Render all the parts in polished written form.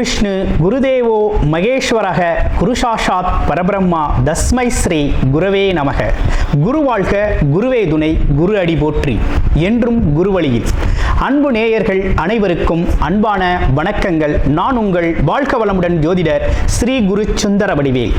விஷ்ணு குருதேவோ மகேஸ்வரக குருசாஷாத் பரபிரம்மா தஸ்மை ஸ்ரீ குரவே நமக. குரு வாழ்க, குருவே துணை, குரு அடி போற்றி. என்றும் குருவழியில். அன்பு நேயர்கள் அனைவருக்கும் அன்பான வணக்கங்கள். நான் உங்கள் வாழ்க வளமுடன் ஜோதிடர் ஸ்ரீ குரு சுந்தர வடிவேல்.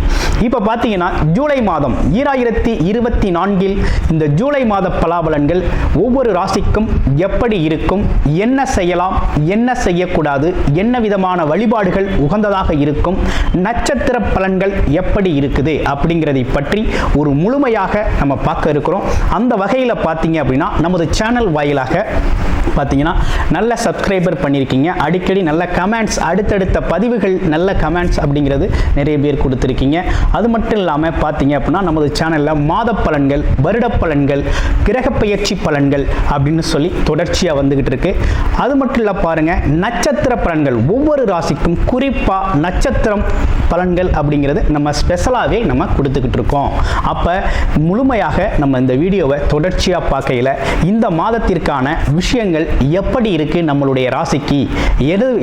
இப்போ பார்த்தீங்கன்னா ஜூலை மாதம் 2024 இந்த ஜூலை மாத பலாபலன்கள் ஒவ்வொரு ராசிக்கும் எப்படி இருக்கும், என்ன செய்யலாம், என்ன செய்யக்கூடாது, என்ன விதமான வழிபாடுகள் உகந்ததாக இருக்கும், நட்சத்திர பலன்கள் எப்படி இருக்குது அப்படிங்கிறதை பற்றி ஒரு முழுமையாக நம்ம பார்க்க இருக்கிறோம். அந்த வகையில் பார்த்தீங்க அப்படின்னா நமது சேனல் வாயிலாக பார்த்தீங்கன்னா நல்ல சப்ஸ்கிரைபர் பண்ணியிருக்கீங்க. அடிக்கடி நல்ல கமெண்ட்ஸ், அடுத்தடுத்த பதிவுகள் நல்ல கமெண்ட்ஸ் அப்படிங்கிறது நிறைய பேர் கொடுத்துருக்கீங்க. அது மட்டும் இல்லாமல் பார்த்தீங்க அப்படின்னா நமது சேனலில் மாத பலன்கள், வருட பலன்கள், கிரக பயிற்சி பலன்கள் அப்படின்னு சொல்லி தொடர்ச்சியாக வந்துகிட்டு இருக்கு. அது மட்டும் இல்லை பாருங்கள், நட்சத்திர பலன்கள் ஒவ்வொரு ராசிக்கும் குறிப்பாக நட்சத்திரம் பலன்கள் அப்படிங்கிறது நம்ம ஸ்பெஷலாகவே நம்ம கொடுத்துக்கிட்டு இருக்கோம். அப்போ முழுமையாக நம்ம இந்த வீடியோவை தொடர்ச்சியாக பார்க்கையில் இந்த மாதத்திற்கான விஷயங்கள் எப்படி இருக்கு, நம்மளுடைய ராசிக்கு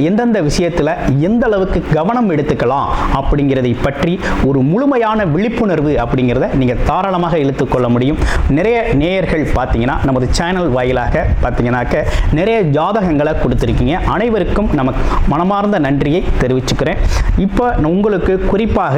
எந்தெந்த விஷயத்தில் எந்த அளவுக்கு கவனம் எடுத்துக்கலாம் அப்படிங்கிறதை பற்றி ஒரு முழுமையான விழிப்புணர்வு அப்படிங்கிறத நீங்கள் தாராளமாக இழுத்துக்கொள்ள முடியும். நிறைய நேயர்கள் பார்த்தீங்கன்னா நமது சேனல் வாயிலாக பார்த்தீங்கன்னாக்க நிறைய ஜாதகங்களை கொடுத்துருக்கீங்க. அனைவருக்கும் நமக்கு மனமார்ந்த நன்றியை தெரிவிச்சுக்கிறேன். இப்போ உங்களுக்கு குறிப்பாக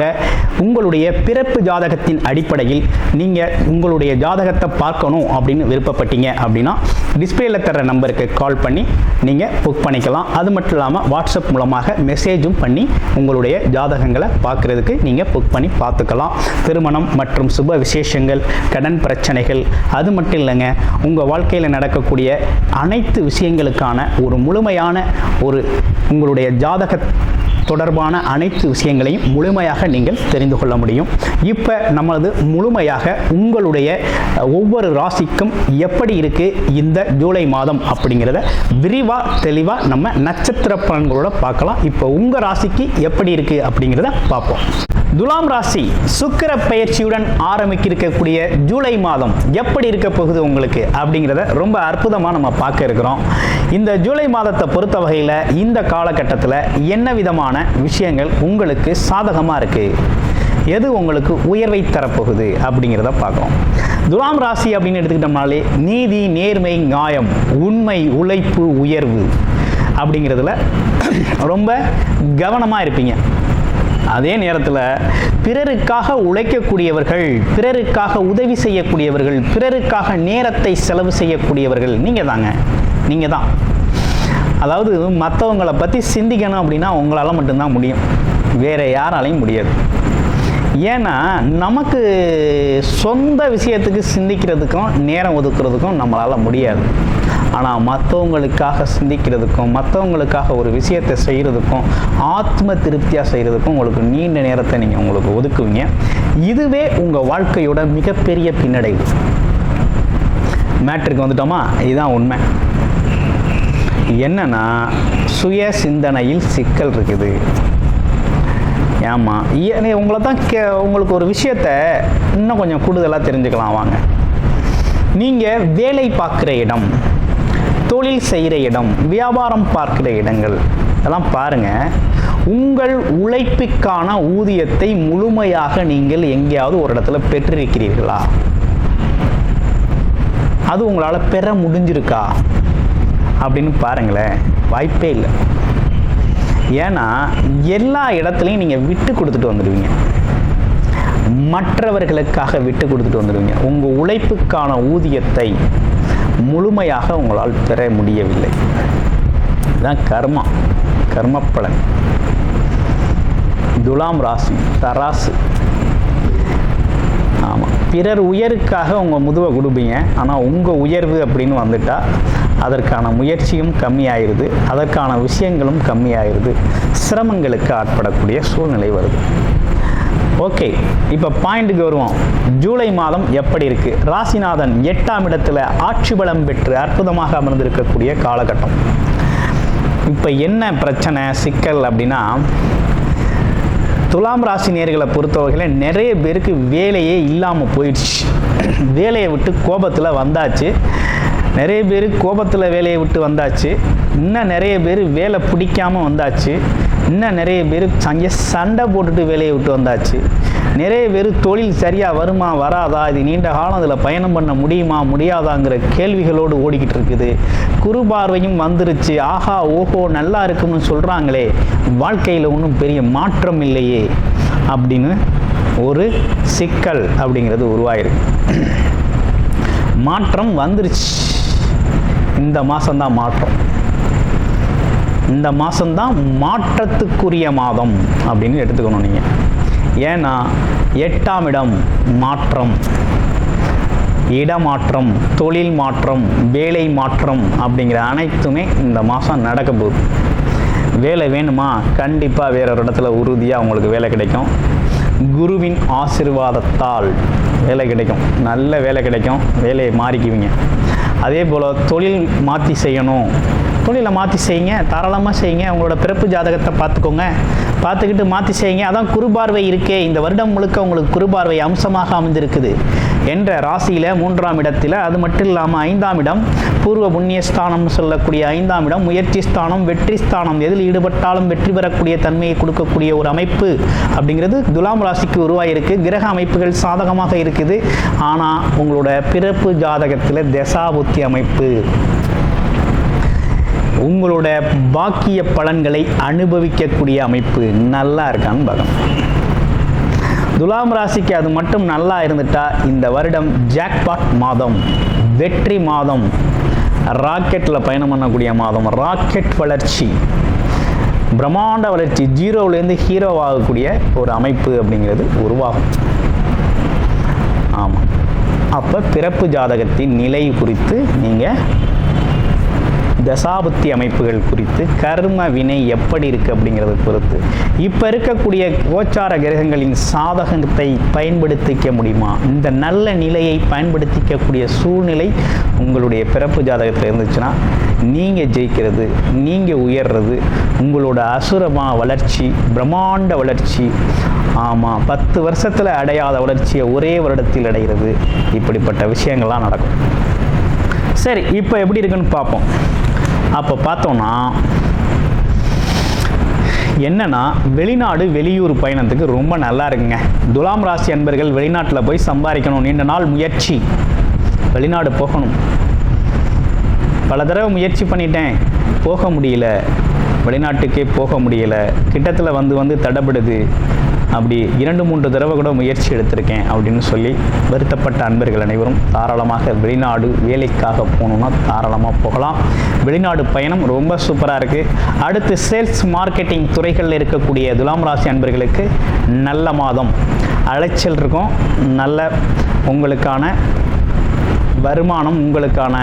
உங்களுடைய பிறப்பு ஜாதகத்தின் அடிப்படையில் நீங்கள் உங்களுடைய ஜாதகத்தை பார்க்கணும் அப்படின்னு விருப்பப்பட்டீங்க அப்படின்னா டிஸ்பிளேல தர நம்பருக்கு கால் பண்ணி நீங்கள் புக் பண்ணிக்கலாம். அது மட்டும் இல்லாமல் வாட்ஸ்அப் மூலமாக மெசேஜும் பண்ணி உங்களுடைய ஜாதகங்களை பார்க்குறதுக்கு நீங்கள் புக் பண்ணி பார்த்துக்கலாம். திருமணம் மற்றும் சுப விசேஷங்கள், கடன் பிரச்சனைகள், அது மட்டும் இல்லைங்க, உங்கள் வாழ்க்கையில் நடக்கக்கூடிய அனைத்து விஷயங்களுக்கான ஒரு முழுமையான ஒரு உங்களுடைய ஜாதக தொடர்பான அனைத்து விஷயங்களையும் முழுமையாக நீங்கள் தெரிந்து கொள்ள முடியும். இப்போ நமது முழுமையாக உங்களுடைய ஒவ்வொரு ராசிக்கும் எப்படி இருக்கு இந்த ஜூலை மாதம் அப்படிங்கிறத விரிவாக தெளிவாக நம்ம நட்சத்திர பலன்களோட பார்க்கலாம். இப்போ உங்கள் ராசிக்கு எப்படி இருக்கு அப்படிங்கிறத பார்ப்போம். துலாம் ராசி சுக்கிர பயிற்சியுடன் ஆரம்பிக்கக்கூடிய ஜூலை மாதம் எப்படி இருக்க போகுது உங்களுக்கு அப்படிங்கிறத ரொம்ப அற்புதமாக நம்ம பார்க்க இருக்கிறோம். இந்த ஜூலை மாதத்தை பொறுத்த வகையில் இந்த காலகட்டத்தில் என்ன விதமான விஷயங்கள் உங்களுக்கு சாதகமாக இருக்கு, எது உங்களுக்கு உயர்வை தரப்போகுது அப்படிங்கிறத பார்க்குறோம். துலாம் ராசி அப்படின்னு எடுத்துக்கிட்டோம்னாலே நீதி, நேர்மை, நியாயம், உண்மை, உழைப்பு, உயர்வு அப்படிங்கிறதுல ரொம்ப கவனமாக இருப்பீங்க. அதே நேரத்தில் பிறருக்காக உழைக்கக்கூடியவர்கள், பிறருக்காக உதவி செய்யக்கூடியவர்கள், பிறருக்காக நேரத்தை செலவு செய்யக்கூடியவர்கள் நீங்கள் தான். அதாவது மற்றவங்களை பற்றி சிந்திக்கணும் அப்படின்னா உங்களால் மட்டும்தான் முடியும், வேறு யாராலையும் முடியாது. ஏன்னா நமக்கு சொந்த விஷயத்துக்கு சிந்திக்கிறதுக்கும் நேரம் ஒதுக்குறதுக்கும் நம்மளால் முடியாது. ஆனால் மற்றவங்களுக்காக சிந்திக்கிறதுக்கும், மற்றவங்களுக்காக ஒரு விஷயத்தை செய்கிறதுக்கும், ஆத்ம திருப்தியாக செய்கிறதுக்கும் உங்களுக்கு நீண்ட நேரத்தை நீங்கள் உங்களுக்கு ஒதுக்குவீங்க. இதுவே உங்கள் வாழ்க்கையோட மிகப்பெரிய பின்னடைவு. மேட்ருக்கு வந்துட்டோமா? இதுதான் உண்மை. என்னன்னா சுய சிந்தனையில் சிக்கல் இருக்குது. ஏமா உங்களை தான் உங்களுக்கு ஒரு விஷயத்தை இன்னும் கொஞ்சம் கூடுதலாக தெரிஞ்சுக்கலாம் வாங்க. நீங்கள் வேலை பார்க்குற இடம், தொழில் செய்கிற இடம், வியாபாரம் பார்க்கிற இடங்கள் இதெல்லாம் பாருங்கள். உங்கள் உழைப்புக்கான ஊதியத்தை முழுமையாக நீங்கள் எங்கேயாவது ஒரு இடத்துல பெற்றிருக்கிறீர்களா? அது உங்களால் பெற முடிஞ்சிருக்கா அப்படின்னு பாருங்களேன். வாய்ப்பே இல்லை. ஏன்னா எல்லா இடத்துலையும் நீங்கள் விட்டு கொடுத்துட்டு வந்துடுவீங்க, மற்றவர்களுக்காக விட்டு கொடுத்துட்டு வந்துடுவீங்க. உங்கள் உழைப்புக்கான ஊதியத்தை முழுமையாக உங்களால் பெற முடியவில்லை. இதுதான் கர்மப்பலன். துலாம் ராசி தராசு. ஆமாம், பிறர் உயருக்காக உங்கள் முதுவை கொடுப்பீங்க. ஆனால் உங்கள் உயர்வு அப்படின்னு வந்துட்டால் அதற்கான முயற்சியும் கம்மியாயிருது, அதற்கான விஷயங்களும் கம்மியாயிருது, சிரமங்களுக்கு ஆட்படக்கூடிய சூழ்நிலை வருது. ஓகே, இப்போ பாயிண்ட்டுக்கு வருவோம். ஜூலை மாதம் எப்படி இருக்கு? ராசிநாதன் 8ஆம் இடத்துல ஆட்சி பலம் பெற்று அற்புதமாக அமர்ந்திருக்கக்கூடிய காலகட்டம். இப்போ என்ன பிரச்சனை, சிக்கல் அப்படின்னா, துலாம் ராசி நேர்களை பொறுத்தவரையில் நிறைய பேருக்கு வேலையே இல்லாமல் போயிடுச்சு. வேலையை விட்டு கோபத்தில் வந்தாச்சு. நிறைய பேர் கோபத்தில் வேலையை விட்டு வந்தாச்சு. இன்னும் நிறைய பேர் வேலை பிடிக்காமல் வந்தாச்சு. இன்னும் நிறைய பேர் அங்கே சண்டை போட்டுட்டு வேலையை விட்டு வந்தாச்சு. நிறைய பேர் தொழில் சரியாக வருமா வராதா, இது நீண்ட காலம் அதில் பயணம் பண்ண முடியுமா முடியாதாங்கிற கேள்விகளோடு ஓடிக்கிட்டு இருக்குது. குரு பார்வையும் வந்துருச்சு, ஆஹா ஓஹோ நல்லா இருக்குன்னு சொல்கிறாங்களே, வாழ்க்கையில் ஒன்றும் பெரிய மாற்றம் இல்லையே அப்படின்னு ஒரு சிக்கல் அப்படிங்கிறது உருவாயிருக்கு. மாற்றம் வந்துருச்சு. இந்த மாதம்தான் மாற்றம். இந்த மாதம்தான் மாற்றத்துக்குரிய மாதம் அப்படின்னு எடுத்துக்கணும் நீங்கள். ஏன்னா 8ஆம் இடம் மாற்றம், இடமாற்றம், தொழில் மாற்றம், வேலை மாற்றம் அப்படிங்கிற அனைத்துமே இந்த மாதம் நடக்க போகுது. வேலை வேணுமா? கண்டிப்பாக வேற ஒரு இடத்துல உறுதியாக உங்களுக்கு வேலை கிடைக்கும். குருவின் ஆசீர்வாதத்தால் வேலை கிடைக்கும், நல்ல வேலை கிடைக்கும், வேலையை மாறிக்குவீங்க. அதே போல் தொழில் மாற்றி செய்யணும், தொழிலை மாற்றி செய்யுங்க, தாராளமாக செய்யுங்க. உங்களோட பிறப்பு ஜாதகத்தை பார்த்துக்கோங்க, பார்த்துக்கிட்டு மாற்றி செய்யுங்க. அதான் குருபார்வை இருக்கே, இந்த வருடம் முழுக்க உங்களுக்கு குருபார்வை அம்சமாக அமைந்திருக்குது என்ற ராசியில் 3ஆம் இடத்தில். அது மட்டும் இல்லாமல் 5ஆம் இடம் பூர்வ புண்ணியஸ்தானம் சொல்லக்கூடிய 5ஆம் இடம் முயற்சி ஸ்தானம், வெற்றி ஸ்தானம். எதில் ஈடுபட்டாலும் வெற்றி பெறக்கூடிய தன்மையை கொடுக்கக்கூடிய ஒரு அமைப்பு அப்படிங்கிறது துலாம் ராசிக்கு உருவாயிருக்கு. கிரக அமைப்புகள் சாதகமாக இருக்குது. ஆனால் உங்களோட பிறப்பு ஜாதகத்தில் தசாபுத்தி அமைப்பு, உங்களோட பாக்கிய பலன்களை அனுபவிக்கக்கூடிய அமைப்பு நல்லா இருக்கான்னு பார்க்கணும். துலாம் ராசிக்கு அது மட்டும் நல்லா இருந்துட்டா இந்த வருடம் ஜாக்பாட் மாதம், வெற்றி மாதம், ராக்கெட்டில் பயணம் பண்ணக்கூடிய மாதம், ராக்கெட் வளர்ச்சி, பிரம்மாண்ட வளர்ச்சி, ஜீரோவிலேருந்து ஹீரோ ஆகக்கூடிய ஒரு அமைப்பு அப்படிங்கிறது உருவாகும். ஆமாம், அப்போ பிறப்பு ஜாதகத்தின் நிலை குறித்து நீங்கள் தசாபுத்தி அமைப்புகள் குறித்து கர்ம வினை எப்படி இருக்குது அப்படிங்கிறத பொறுத்து இப்போ இருக்கக்கூடிய கோச்சார கிரகங்களின் சாதகத்தை பயன்படுத்திக்க முடியுமா, இந்த நல்ல நிலையை பயன்படுத்திக்கக்கூடிய சூழ்நிலை உங்களுடைய பிறப்பு ஜாதகத்தில் இருந்துச்சுன்னா நீங்கள் ஜெயிக்கிறது, நீங்கள் உயர்றது, உங்களோட அசுரமா வளர்ச்சி, பிரம்மாண்ட வளர்ச்சி. ஆமாம், 10 வருஷத்தில் அடையாத வளர்ச்சியை ஒரே வருடத்தில் அடைகிறது. இப்படிப்பட்ட விஷயங்கள்லாம் நடக்கும். சரி, இப்போ எப்படி இருக்குன்னு பார்ப்போம். அப்போ பார்த்தோன்னா என்னன்னா, வெளிநாடு வெளியூர் பயணத்துக்கு ரொம்ப நல்லா இருக்குங்க. துலாம் ராசி அன்பர்கள் வெளிநாட்டில் போய் சம்பாதிக்கணும், நீண்ட நாள் முயற்சி, வெளிநாடு போகணும். பல தடவை முயற்சி பண்ணிட்டேன், போக முடியல, வெளிநாட்டுக்கே போக முடியல, கிட்டத்தில் வந்து தடைபடுது, அப்படி 2-3 தடவை கூட முயற்சி எடுத்திருக்கேன் அப்படின்னு சொல்லி வருத்தப்பட்ட அன்பர்கள் அனைவரும் தாராளமாக வெளிநாடு வேலைக்காக போகணுன்னா தாராளமாக போகலாம். வெளிநாடு பயணம் ரொம்ப சூப்பராக இருக்குது. அடுத்து சேல்ஸ் மார்க்கெட்டிங் துறைகளில் இருக்கக்கூடிய துலாம் ராசி அன்பர்களுக்கு நல்ல மாதம், அலைச்சல் இருக்கும், நல்ல உங்களுக்கான வருமானம், உங்களுக்கான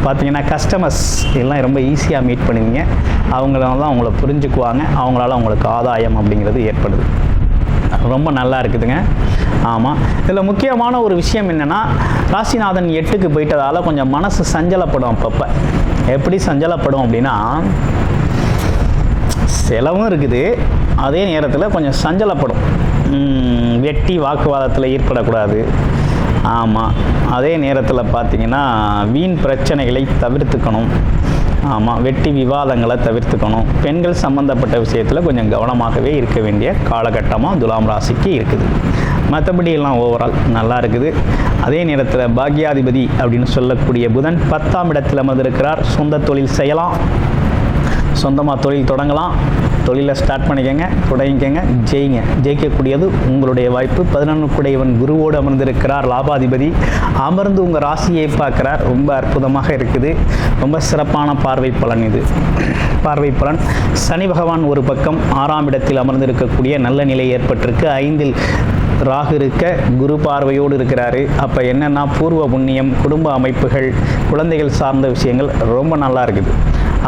பார்த்தீங்கன்னா கஸ்டமர்ஸ் எல்லாம் ரொம்ப ஈஸியாக மீட் பண்ணுவீங்க. அவங்களால தான் அவங்கள புரிஞ்சுக்குவாங்க, அவங்களால அவங்களுக்கு ஆதாயம் அப்படிங்கிறது ஏற்படுது. ரொம்ப நல்லா இருக்குதுங்க. ஆமாம், இதில் முக்கியமான ஒரு விஷயம் என்னென்னா, ராசிநாதன் 8க்கு போயிட்டதால் கொஞ்சம் மனசு சஞ்சலப்படும். அப்பப்போ எப்படி சஞ்சலப்படும் அப்படின்னா, செலவும் இருக்குது, அதே நேரத்தில் கொஞ்சம் சஞ்சலப்படும். வெட்டி வாக்குவாதத்தில் ஈடுபடக்கூடாது. ஆமாம், அதே நேரத்தில் பார்த்தீங்கன்னா வீண் பிரச்சனைகளை தவிர்த்துக்கணும். ஆமாம், வெட்டி விவாதங்களை தவிர்த்துக்கணும். பெண்கள் சம்மந்தப்பட்ட விஷயத்தில் கொஞ்சம் கவனமாகவே இருக்க வேண்டிய காலகட்டமாக துலாம் ராசிக்கு இருக்குது. மற்றபடி எல்லாம் ஓவரால் நல்லா இருக்குது. அதே நேரத்தில் பாக்யாதிபதி அப்படின்னு சொல்லக்கூடிய புதன் 10ஆம் இடத்தில் அமர்ந்திருக்கிறார். சொந்த தொழில் செய்யலாம், சொந்தமாக தொழில் தொடங்கலாம், தொழிலை ஸ்டார்ட் பண்ணிக்கங்க, தொடங்கிக்கங்க, ஜெயிங்க. ஜெயிக்கக்கூடியது உங்களுடைய வாய்ப்பு. 11க்குடையவன் குருவோடு அமர்ந்திருக்கிறார். லாபாதிபதி அமர்ந்து உங்கள் ராசியை பார்க்குறார். ரொம்ப அற்புதமாக இருக்குது. ரொம்ப சிறப்பான பார்வை பலன் இது. பார்வை பலன் சனி பகவான் ஒரு பக்கம் 6ஆம் இடத்தில் அமர்ந்திருக்கக்கூடிய நல்ல நிலை ஏற்பட்டிருக்கு. 5இல் ராகு இருக்க குரு பார்வையோடு இருக்கிறாரு. அப்போ என்னென்னா, பூர்வ புண்ணியம், குடும்ப அமைப்புகள், குழந்தைகள் சார்ந்த விஷயங்கள் ரொம்ப நல்லா இருக்குது.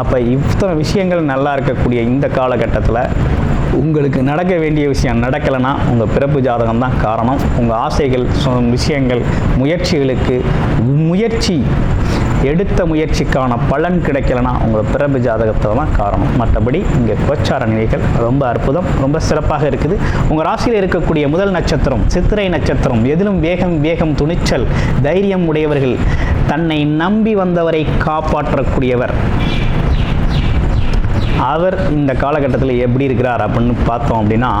அப்போ இத்தனை விஷயங்கள் நல்லா இருக்கக்கூடிய இந்த காலகட்டத்தில் உங்களுக்கு நடக்க வேண்டிய விஷயம் நடக்கலைன்னா உங்கள் பிறப்பு ஜாதகம் தான் காரணம். உங்கள் ஆசைகள், விஷயங்கள், முயற்சிகளுக்கு எடுத்த முயற்சிக்கான பலன் கிடைக்கலனா உங்கள் பிறப்பு ஜாதகத்தில் தான் காரணம். மற்றபடி இங்கே கோச்சார நிலைகள் ரொம்ப அற்புதம், ரொம்ப சிறப்பாக இருக்குது. உங்கள் ராசியில் இருக்கக்கூடிய முதல் நட்சத்திரம் சித்திரை நட்சத்திரம். எதிலும் வேகம், துணிச்சல், தைரியம் உடையவர்கள், தன்னை நம்பி வந்தவரை காப்பாற்றக்கூடியவர். அவர் இந்த காலகட்டத்தில் எப்படி இருக்கிறார் அப்படின்னு பார்த்தோம் அப்படின்னா,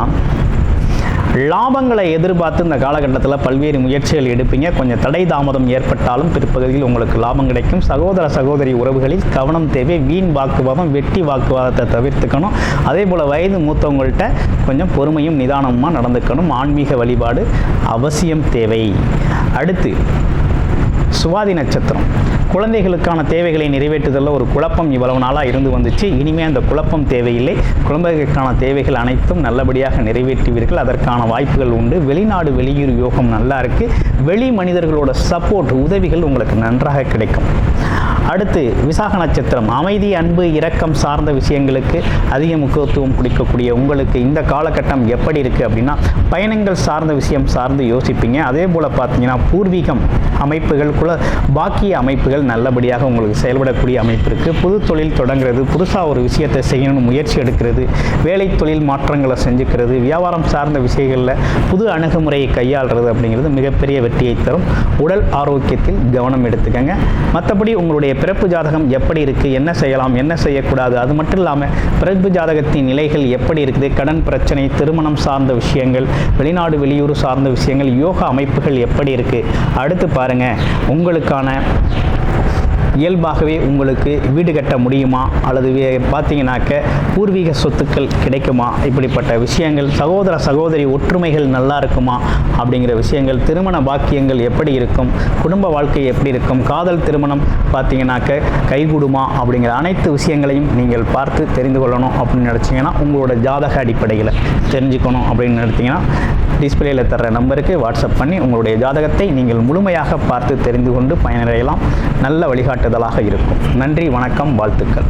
லாபங்களை எதிர்பார்த்து இந்த காலகட்டத்தில் பல்வேறு முயற்சிகள் எடுப்பீங்க. கொஞ்சம் தடை தாமதம் ஏற்பட்டாலும் பிற்பகுதியில் உங்களுக்கு லாபம் கிடைக்கும். சகோதர சகோதரி உறவுகளில் கவனம் தேவை. வீண் வாக்குவாதம், வெட்டி வாக்குவாதத்தை தவிர்த்துக்கணும். அதே போல் வயது மூத்தவங்கள்ட்ட கொஞ்சம் பொறுமையும் நிதானமாக நடந்துக்கணும். ஆன்மீக வழிபாடு அவசியம் தேவை. அடுத்து சுவாதி நட்சத்திரம். குழந்தைகளுக்கான தேவைகளை நிறைவேற்றுதலில் ஒரு குழப்பம் இவ்வளவு நாளாக இருந்து வந்துச்சு. இனிமேல் அந்த குழப்பம் தேவையில்லை. குழந்தைகளுக்கான தேவைகள் அனைத்தும் நல்லபடியாக நிறைவேற்றுவீர்கள். அதற்கான வாய்ப்புகள் உண்டு. வெளிநாடு வெளியூர் யோகம் நல்லா இருக்குது. வெளி மனிதர்களோட சப்போர்ட், உதவிகள் உங்களுக்கு நன்றாக கிடைக்கும். அடுத்து விசாக நட்சத்திரம். அமைதி, அன்பு, இரக்கம் சார்ந்த விஷயங்களுக்கு அதிக முக்கியத்துவம் கொடுக்கக்கூடிய உங்களுக்கு இந்த காலகட்டம் எப்படி இருக்குது அப்படின்னா, பயணங்கள் சார்ந்த விஷயம் சார்ந்து யோசிப்பீங்க. அதே போல் பார்த்தீங்கன்னா பூர்வீகம் அமைப்புகள், பாக்கிய அமைப்புகள் நல்லபடியாக உங்களுக்கு செயல்படக்கூடிய அமைப்பு இருக்குது. புது தொழில் தொடங்குறது, புதுசாக ஒரு விஷயத்தை செய்யணும்னு முயற்சி எடுக்கிறது, வேலை தொழில் மாற்றங்களை செஞ்சுக்கிறது, வியாபாரம் சார்ந்த விஷயங்களில் புது அணுகுமுறையை கையாளுறது அப்படிங்கிறது மிகப்பெரிய வெற்றியை தரும். உடல் ஆரோக்கியத்தில் கவனம் எடுத்துக்கங்க. மற்றபடி உங்களுடைய பிறப்பு ஜாதகம் எப்படி இருக்குது, என்ன செய்யலாம், என்ன செய்யக்கூடாது, அது மட்டும் இல்லாமல் பிறப்பு ஜாதகத்தின் நிலைகள் எப்படி இருக்குது, கடன் பிரச்சனை, திருமணம் சார்ந்த விஷயங்கள், வெளிநாடு வெளியூர் சார்ந்த விஷயங்கள், யோகா அமைப்புகள் எப்படி இருக்குது, அடுத்து பாருங்கள் உங்களுக்கான இயல்பாகவே உங்களுக்கு வீடு கட்ட முடியுமா, அல்லது பார்த்தீங்கன்னாக்க பூர்வீக சொத்துக்கள் கிடைக்குமா, இப்படிப்பட்ட விஷயங்கள், சகோதர சகோதரி ஒற்றுமைகள் நல்லா இருக்குமா அப்படிங்கிற விஷயங்கள், திருமண பாக்கியங்கள் எப்படி இருக்கும், குடும்ப வாழ்க்கை எப்படி இருக்கும், காதல் திருமணம் பார்த்தீங்கன்னாக்க கைகூடுமா அப்படிங்கிற அனைத்து விஷயங்களையும் நீங்கள் பார்த்து தெரிந்து கொள்ளணும் அப்படின்னு நினச்சிங்கன்னா, உங்களோட ஜாதக அடிப்படையில் தெரிஞ்சுக்கணும் அப்படின்னு நினைத்தீங்கன்னா டிஸ்பிளேயில் தர்ற நம்பருக்கு வாட்ஸ்அப் பண்ணி உங்களுடைய ஜாதகத்தை நீங்கள் முழுமையாக பார்த்து தெரிந்து கொண்டு பயனடையலாம். நல்ல வழிகாட்டுதலாக இருக்கும். நன்றி, வணக்கம், வாழ்த்துக்கள்.